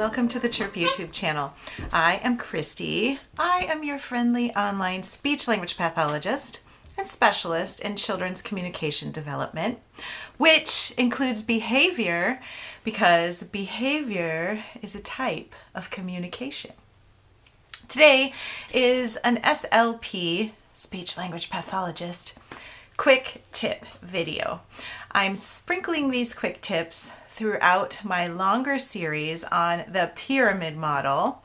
welcome to the Chirp YouTube channel. I am Christy. I am your friendly online speech language pathologist and specialist in children's communication development, which includes behavior because behavior is a type of communication. Today is an SLP, speech language pathologist, quick tip video. I'm sprinkling these quick tips throughout my longer series on the pyramid model,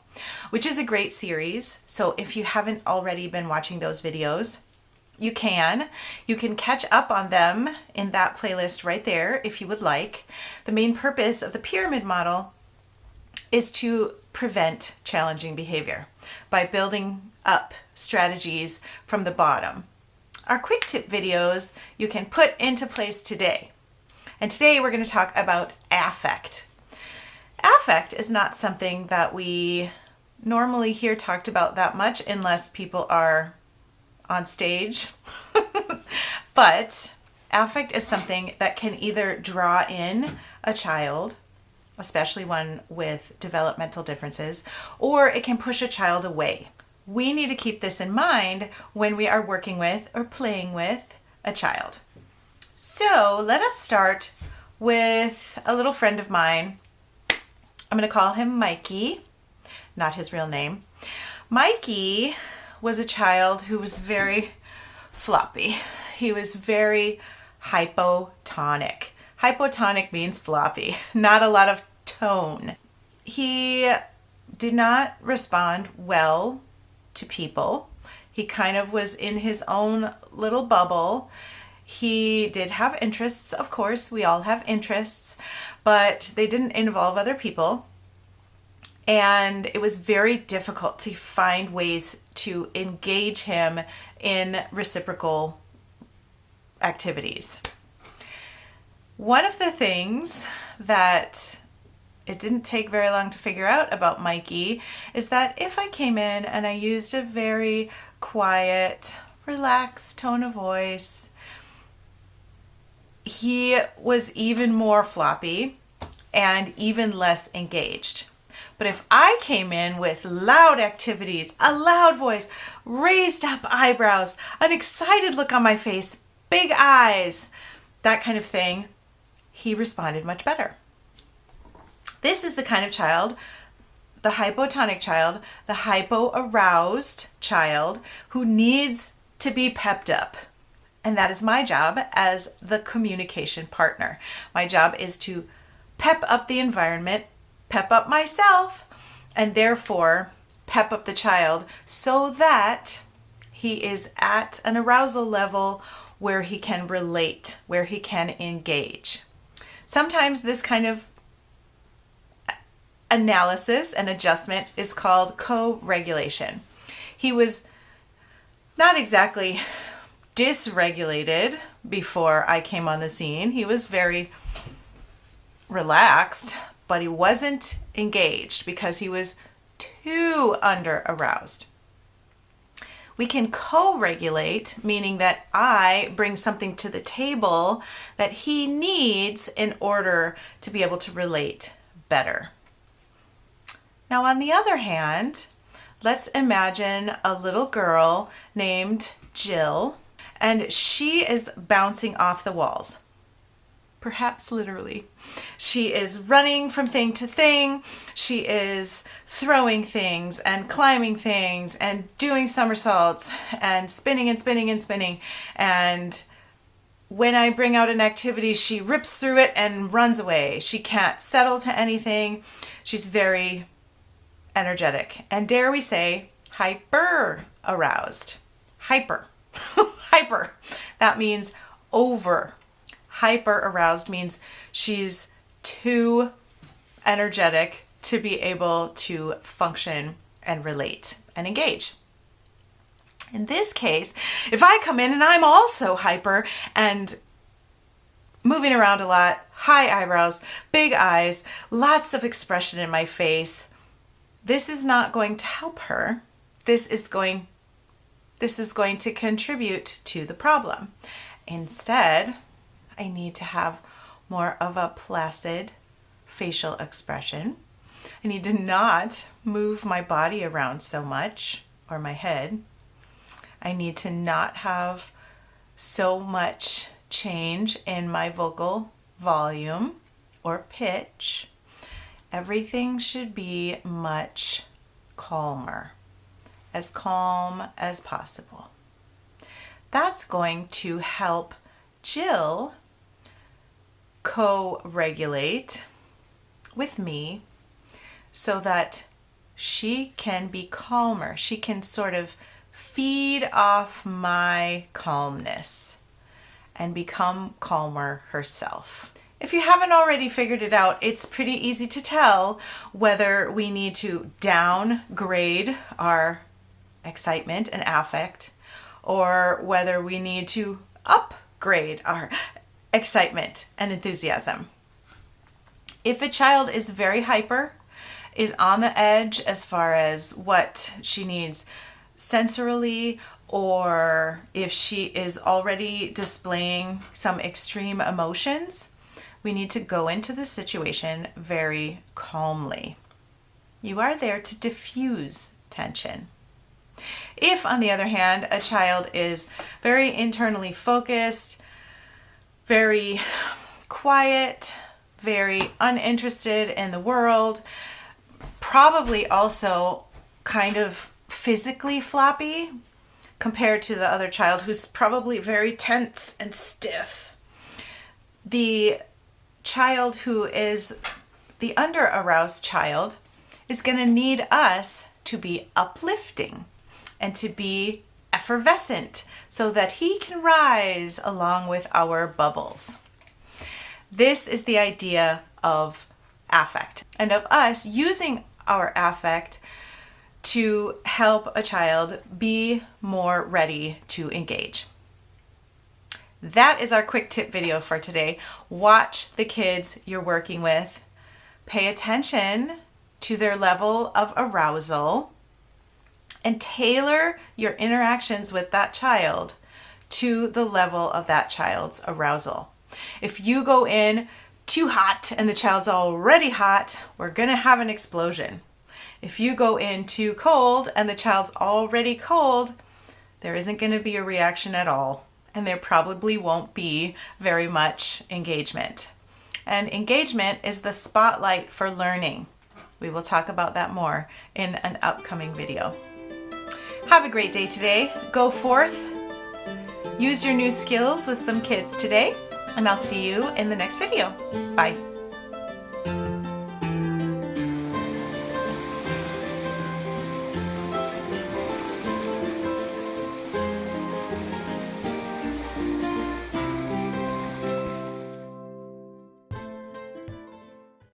which is a great series. So if you haven't already been watching those videos, you can catch up on them in that playlist right there if you would like. The main purpose of the pyramid model is to prevent challenging behavior by building up strategies from the bottom. Our quick tip videos you can put into place today. And today we're going to talk about affect. Affect is not something that we normally hear talked about that much unless people are on stage. But affect is something that can either draw in a child, especially one with developmental differences, or it can push a child away. We need to keep this in mind when we are working with or playing with a child. So let us start with a little friend of mine. I'm going to call him Mikey, not his real name. Mikey was a child who was very floppy. He was very hypotonic. Hypotonic means floppy, not a lot of tone. He did not respond well to people. He kind of was in his own little bubble. He did have interests, of course, we all have interests, but they didn't involve other people. And it was very difficult to find ways to engage him in reciprocal activities. One of the things that it didn't take very long to figure out about Mikey is that if I came in and I used a very quiet, relaxed tone of voice, he was even more floppy and even less engaged. But if I came in with loud activities, a loud voice, raised up eyebrows, an excited look on my face, big eyes, that kind of thing, he responded much better. This is the kind of child, the hypotonic child, the hypoaroused child who needs to be pepped up. And that is my job as the communication partner. My job is to pep up the environment, pep up myself, and therefore pep up the child so that he is at an arousal level where he can relate, where he can engage. Sometimes this kind of analysis and adjustment is called co-regulation. He was not exactly dysregulated before I came on the scene. He was very relaxed, but he wasn't engaged because he was too under-aroused. We can co-regulate, meaning that I bring something to the table that he needs in order to be able to relate better. Now, on the other hand, let's imagine a little girl named Jill, and she is bouncing off the walls, perhaps literally. She is running from thing to thing. She is throwing things and climbing things and doing somersaults and spinning and spinning and spinning. And when I bring out an activity, she rips through it and runs away. She can't settle to anything. She's very energetic, and dare we say, hyper aroused. Hyper. Hyper. That means over. Hyper aroused means she's too energetic to be able to function and relate and engage. In this case, if I come in and I'm also hyper and moving around a lot, high eyebrows, big eyes, lots of expression in my face, this is not going to help her. This is going to contribute to the problem. Instead, I need to have more of a placid facial expression. I need to not move my body around so much, or my head. I need to not have so much change in my vocal volume or pitch. Everything should be much calmer, as calm as possible. That's going to help Jill co-regulate with me so that she can be calmer. She can sort of feed off my calmness and become calmer herself. If you haven't already figured it out, it's pretty easy to tell whether we need to downgrade our excitement and affect, or whether we need to upgrade our excitement and enthusiasm. If a child is very hyper, is on the edge as far as what she needs sensorily, or if she is already displaying some extreme emotions, we need to go into the situation very calmly. You are there to diffuse tension. If, on the other hand, a child is very internally focused, very quiet, very uninterested in the world, probably also kind of physically floppy compared to the other child who's probably very tense and stiff, the child who is the under-aroused child is going to need us to be uplifting and to be effervescent so that he can rise along with our bubbles. This is the idea of affect, and of us using our affect to help a child be more ready to engage. That is our quick tip video for today. Watch the kids you're working with. Pay attention to their level of arousal and tailor your interactions with that child to the level of that child's arousal. If you go in too hot and the child's already hot, we're gonna have an explosion. If you go in too cold and the child's already cold, there isn't gonna be a reaction at all, and there probably won't be very much engagement. And engagement is the spotlight for learning. We will talk about that more in an upcoming video. Have a great day today. Go forth, use your new skills with some kids today, and I'll see you in the next video. Bye.